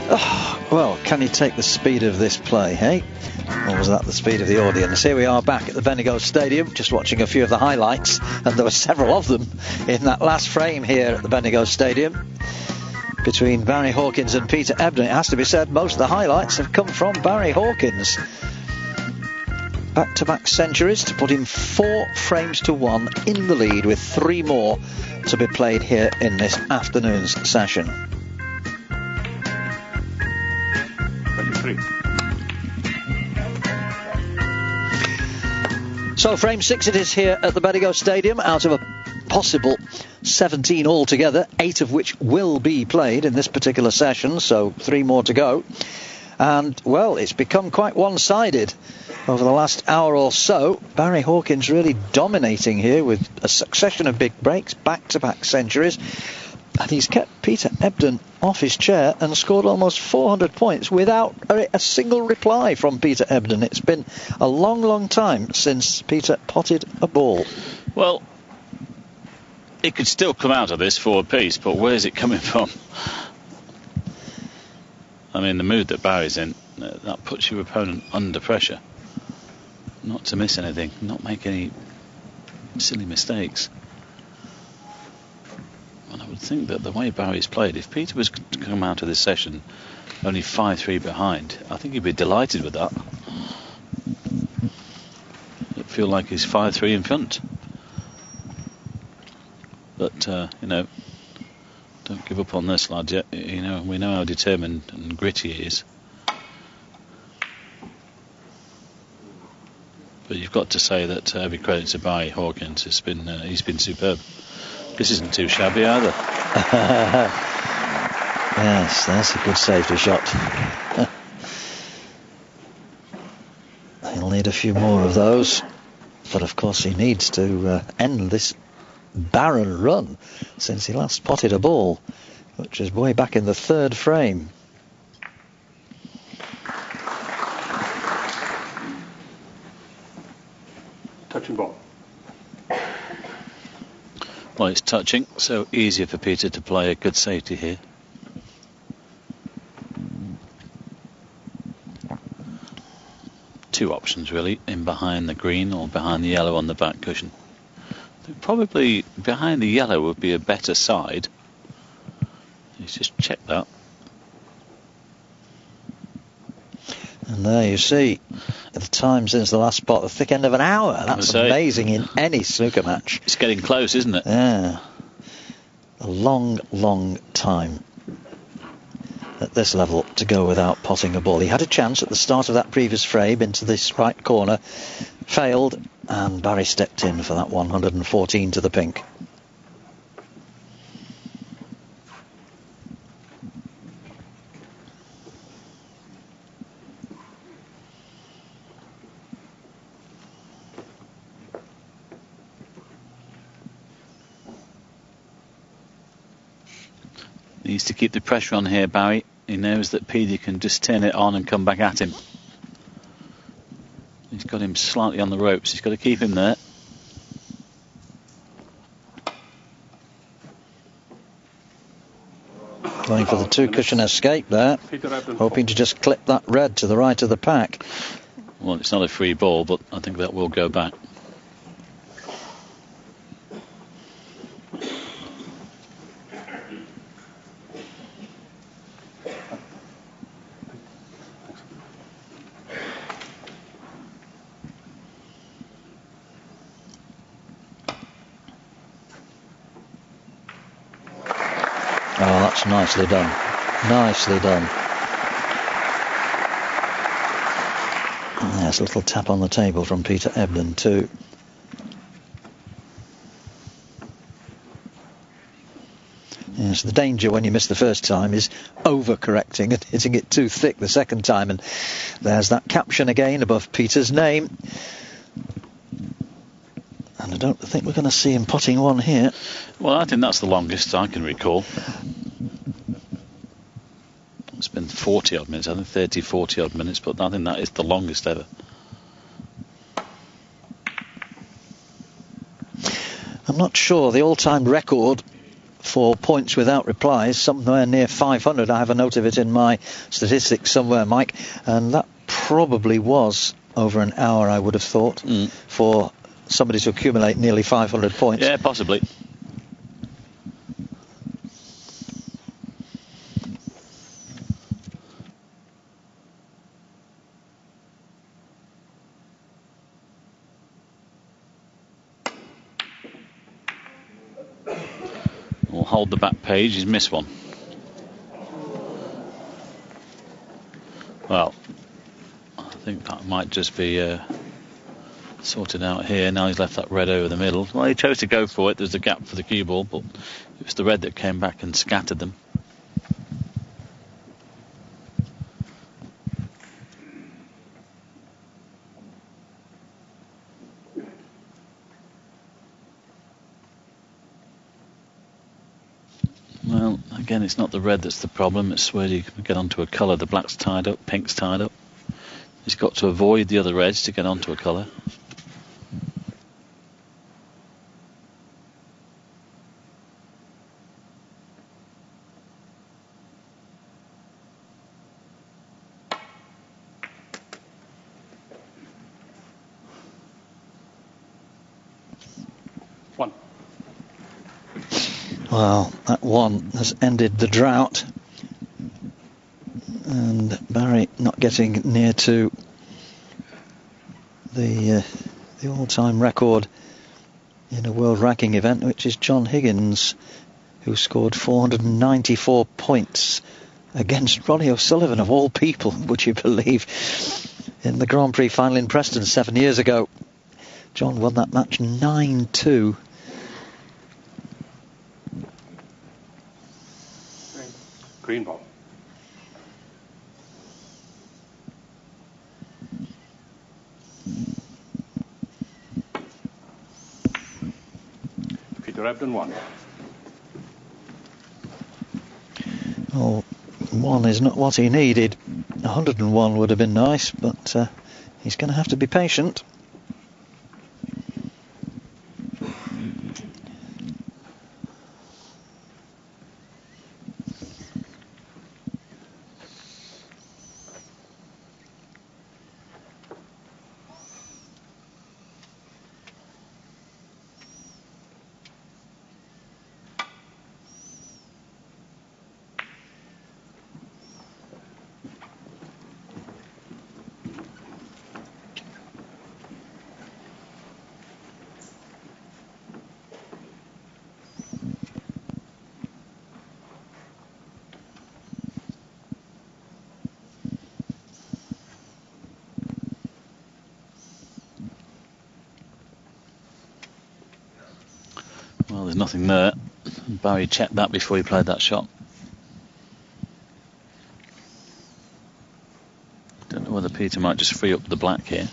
Oh, well, can you take the speed of this play, hey? Or was that the speed of the audience? Here we are back at the Bendigo Stadium, just watching a few of the highlights, and there were several of them in that last frame here at the Bendigo Stadium between Barry Hawkins and Peter Ebdon. It has to be said, most of the highlights have come from Barry Hawkins. Back-to-back centuries to put him 4 frames to 1 in the lead, with 3 more to be played here in this afternoon's session. 23. So frame 6 it is here at the Bendigo Stadium, out of a possible 17 altogether, 8 of which will be played in this particular session, so 3 more to go. And, well, it's become quite one-sided over the last hour or so. Barry Hawkins really dominating here with a succession of big breaks, back-to-back centuries. And he's kept Peter Ebdon off his chair and scored almost 400 points without a single reply from Peter Ebdon. It's been a long, long time since Peter potted a ball. Well, it could still come out of this 4-piece, but where's it coming from? I mean, the mood that Barry's in, that puts your opponent under pressure. Not to miss anything, not make any silly mistakes. And I would think that the way Barry's played, if Peter was to come out of this session only 5-3 behind, I think he'd be delighted with that. It'd feel like he's 5-3 in front. But, you know, don't give up on this, lad. You know, we know how determined and gritty he is. But you've got to say that every credit to Barry Hawkins. He's been superb. This isn't too shabby either. Yes, that's a good safety shot. He'll need a few more of those. But of course he needs to end this barren run since he last potted a ball, which is way back in the 3rd frame. Touching ball. Well, it's touching, so easier for Peter to play a good safety here. Two options really, in behind the green or behind the yellow on the back cushion. Probably behind the yellow would be a better side. Let's just check that. And there you see the time since the last pot, the thick end of an hour. That's amazing in any snooker match. It's getting close, isn't it? Yeah. A long, long time at this level to go without potting a ball. He had a chance at the start of that previous frame into this right corner, failed, and Barry stepped in for that 114 to the pink. He needs to keep the pressure on here, Barry. He knows that Peter can just turn it on and come back at him. He's got him slightly on the ropes. He's got to keep him there. Going for the 2-cushion escape there, hoping to just clip that red to the right of the pack. Well, it's not a free ball, but I think that will go back. Oh, that's nicely done. Nicely done. There's a little tap on the table from Peter Ebdon too. Yes, the danger when you miss the first time is overcorrecting and hitting it too thick the second time. And there's that caption again above Peter's name. And I don't think we're going to see him potting one here. Well, I think that's the longest I can recall. It's been 40 odd minutes, I think 30, 40 odd minutes, but I think that is the longest ever. I'm not sure the all-time record for points without replies, somewhere near 500. I have a note of it in my statistics somewhere, Mike, and that probably was over an hour, I would have thought, for somebody to accumulate nearly 500 points. Yeah, possibly. We'll hold the back page. He's missed one. Well, I think that might just be sorted out here. Now he's left that red over the middle. Well, he chose to go for it. There's a gap for the cue ball, but it was the red that came back and scattered them. Well, again, it's not the red that's the problem. It's where you can get onto a colour. The black's tied up, pink's tied up. He's got to avoid the other reds to get onto a colour. One. Well, that one has ended the drought, and Barry not getting near to the all-time record in a world ranking event, which is John Higgins, who scored 494 points against Ronnie O'Sullivan, of all people, would you believe, in the Grand Prix final in Preston 7 years ago. John won that match 9-2. Green ball. Peter Ebdon, one. Oh, one is not what he needed. 101 would have been nice, but he's going to have to be patient. Well, there's nothing there. Barry checked that before he played that shot. Don't know whether Peter might just free up the black here.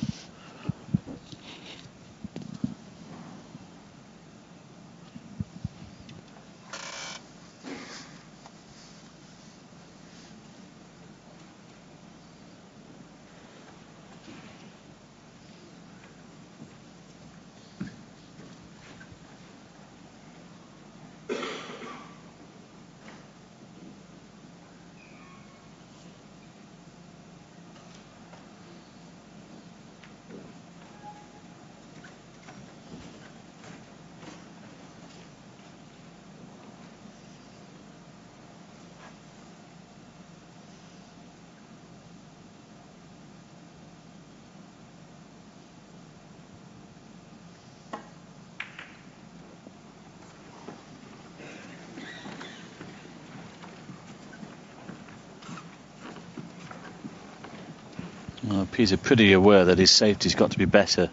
Well, Peter pretty aware that his safety's got to be better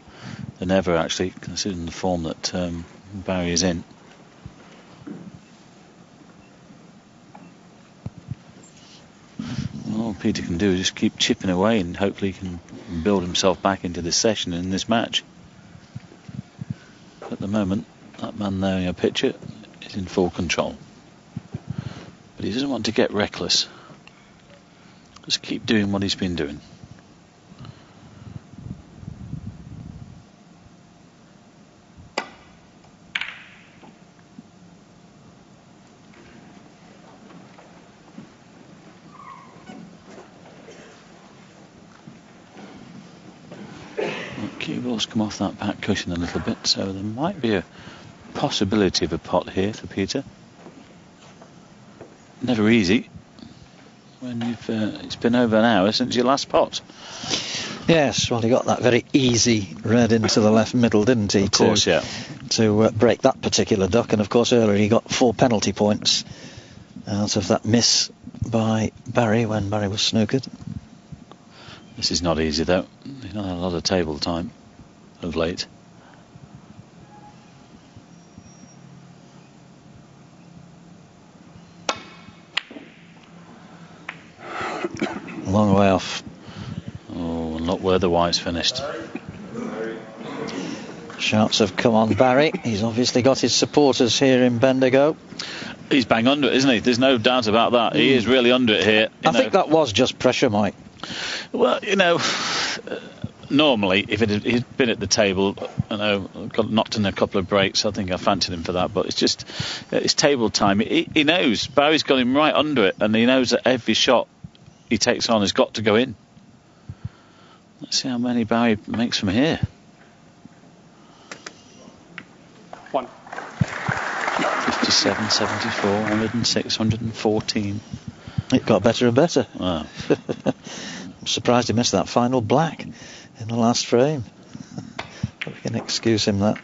than ever, actually, considering the form that Barry is in. All Peter can do is just keep chipping away, and hopefully he can build himself back into this session in this match. At the moment, that man there in your picture is in full control, but he doesn't want to get reckless. Just keep doing what he's been doing. Cue ball's come off that back cushion a little bit, so there might be a possibility of a pot here for Peter. Never easy when you've it's been over an hour since your last pot. Yes, well, he got that very easy red into the left middle, didn't he? Of course, yeah. To break that particular duck, and of course earlier he got 4 penalty points out of that miss by Barry when Barry was snookered. This is not easy though. He's not had a lot of table time of late. Long way off. Oh, not where the white's finished. Shouts have come on Barry. He's obviously got his supporters here in Bendigo. He's bang under it, isn't he? There's no doubt about that. He is really under it here. I think that was just pressure, Mike. Well, normally, if he'd been at the table, got knocked in a couple of breaks, I think I fancied him for that. But it's just, it's table time. He knows. Barry's got him right under it, and he knows that every shot he takes on has got to go in. Let's see how many Barry makes from here. 1. 57, 74, 106, 114. It got better and better. Wow. I'm surprised he missed that final black in the last frame. But we can excuse him that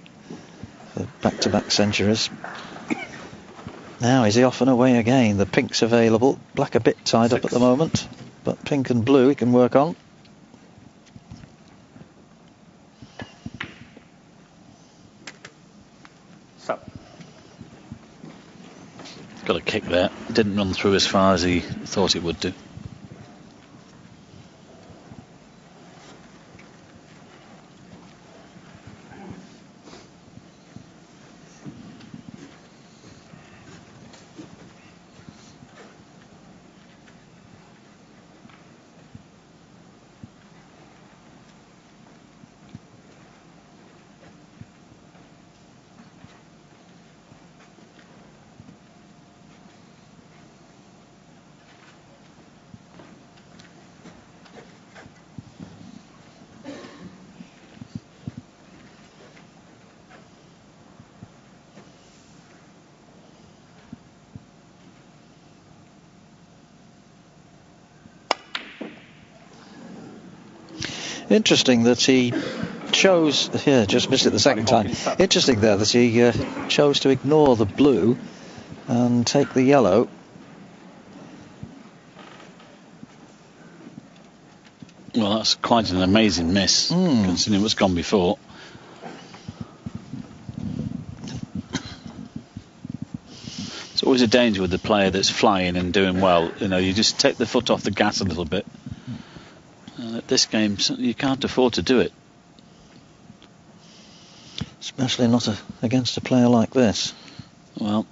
for back-to-back centuries. Now is he off and away again? The pink's available. Black a bit tied up at the moment, but pink and blue he can work on. Got a kick there. Didn't run through as far as he thought it would do. Interesting that he chose, just missed it the second time. Interesting there that he chose to ignore the blue and take the yellow. Well, that's quite an amazing miss, considering what's gone before. It's always a danger with the player that's flying and doing well. You just take the foot off the gas a little bit. At this game, you can't afford to do it. Especially not against a player like this. Well,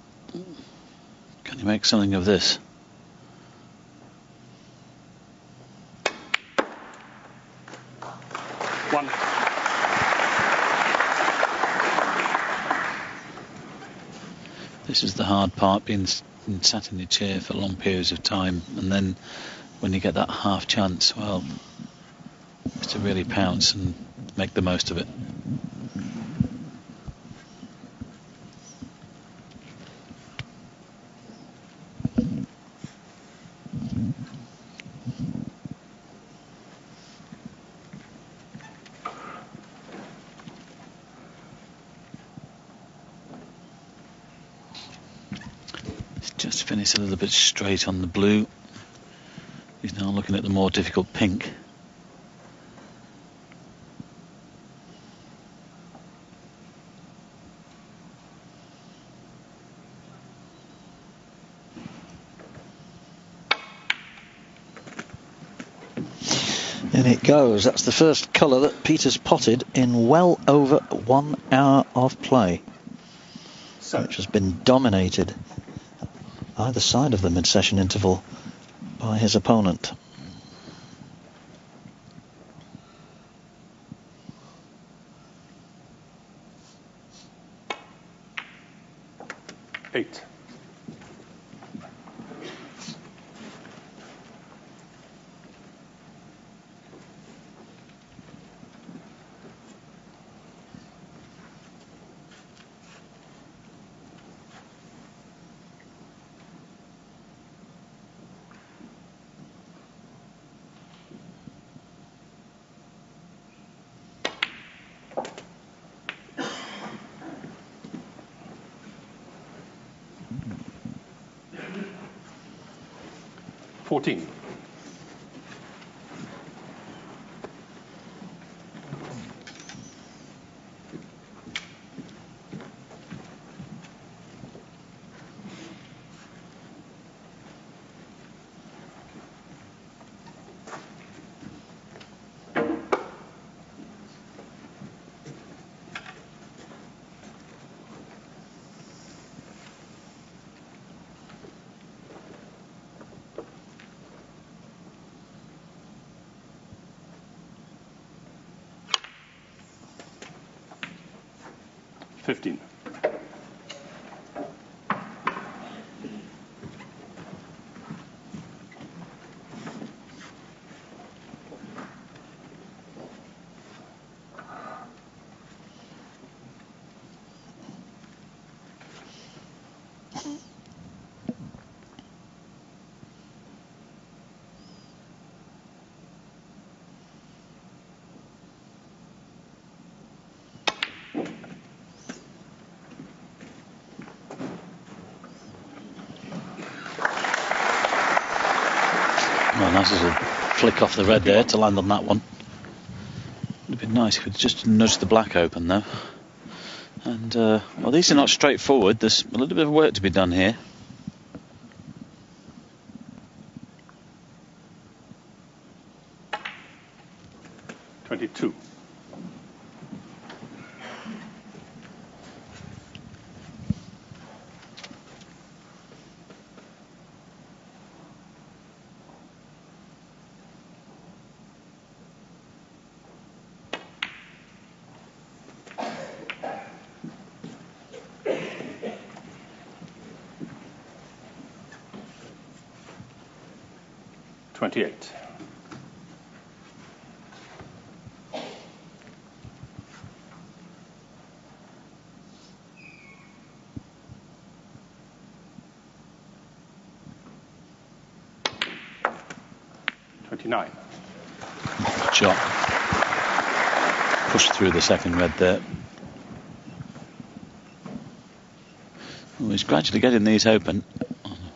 can you make something of this? One. This is the hard part, being sat in your chair for long periods of time, and then when you get that half chance, well, it's to really pounce and make the most of it. He's just finished a little bit straight on the blue. He's now looking at the more difficult pink. In it goes. That's the first colour that Peter's potted in well over 1 hour of play, which has been dominated either side of the mid-session interval by his opponent. Eight. 14. $15. Well, nice little flick off the red there to land on that one. Would have been nice if we'd just nudged the black open though. And well, these are not straightforward. There's a little bit of work to be done here. $22. $28. $29. Shot. Pushed through the second red there. Well, he's gradually getting these open.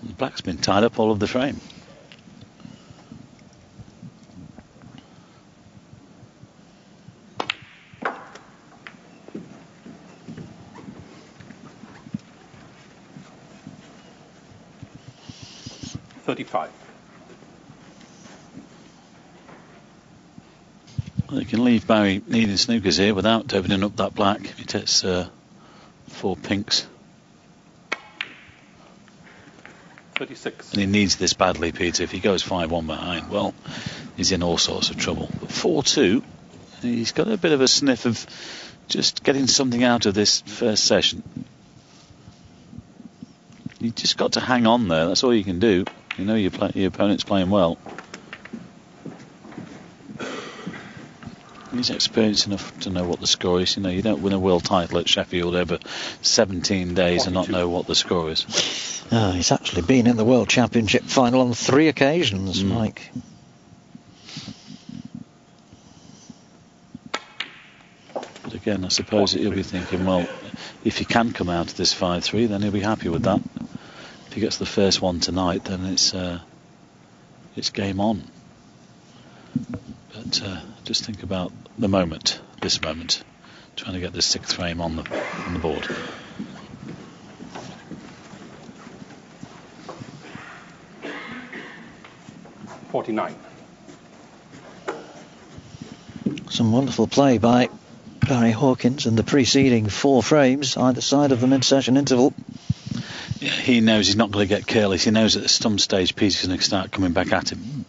The black's been tied up all of the frame. $35. Well, they can leave Barry needing snookers here without opening up that black. He takes 4 pinks. 36. And he needs this badly, Peter. If he goes 5-1 behind, well, he's in all sorts of trouble. But 4-2, he's got a bit of a sniff of just getting something out of this first session. You just got to hang on there. That's all you can do. You know your opponent's playing well. He's experienced enough to know what the score is. You know, you don't win a world title at Sheffield over 17 days 42. and not know what the score is. Oh, he's actually been in the World Championship final on 3 occasions, Mike. But again, I suppose that he'll be thinking, well, if he can come out of this 5-3, then he'll be happy with that. If he gets the first one tonight, then it's game on. But just think about the moment, this moment, trying to get the 6th frame on the board. $49. Some wonderful play by Barry Hawkins in the preceding 4 frames, either side of the mid-session interval. Yeah, he knows he's not going to get careless. He knows that at some stage Peter's going to start coming back at him.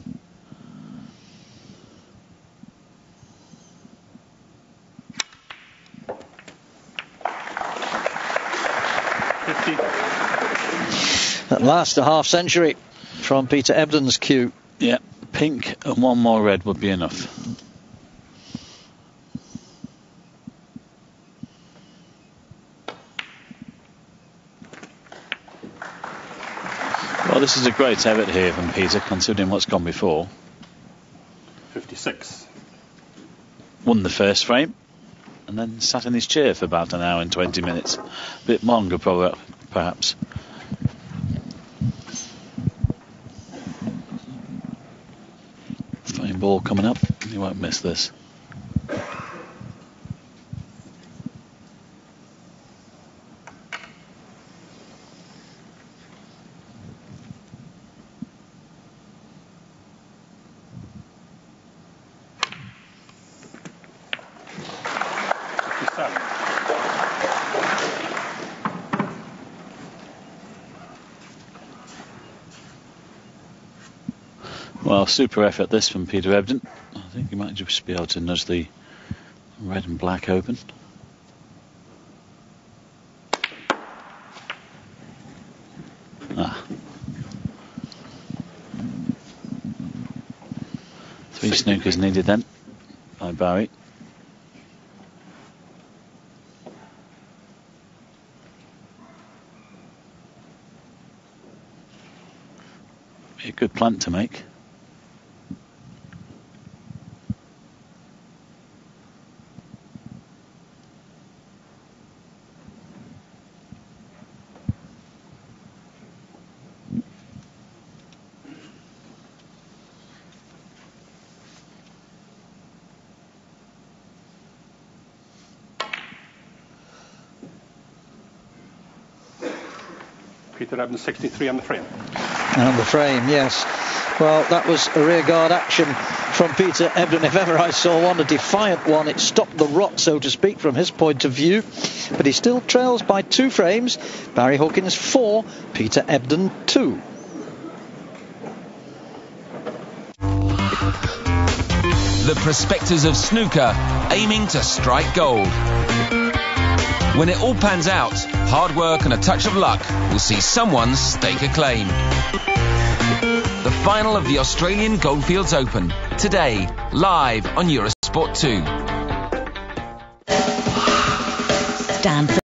At last, a half century from Peter Ebdon's cue. Yeah, pink and 1 more red would be enough. Well, this is a great effort here from Peter, considering what's gone before. 56. Won the first frame, and then sat in his chair for about an hour and 20 minutes. A bit longer, perhaps. ball coming up. He won't miss this. Well, super effort this from Peter Ebdon. I think he might just be able to nudge the red and black open. Three snookers needed then by Barry. Be a good plant to make. Peter Ebdon 63 on the frame. On the frame, yes. Well, that was a rearguard action from Peter Ebdon. If ever I saw one, a defiant one. It stopped the rot, so to speak, from his point of view. But he still trails by 2 frames. Barry Hawkins 4, Peter Ebdon 2. The prospectors of snooker aiming to strike gold. When it all pans out, hard work and a touch of luck will see someone stake a claim. The final of the Australian Goldfield Open, today, live on Eurosport 2. Stand for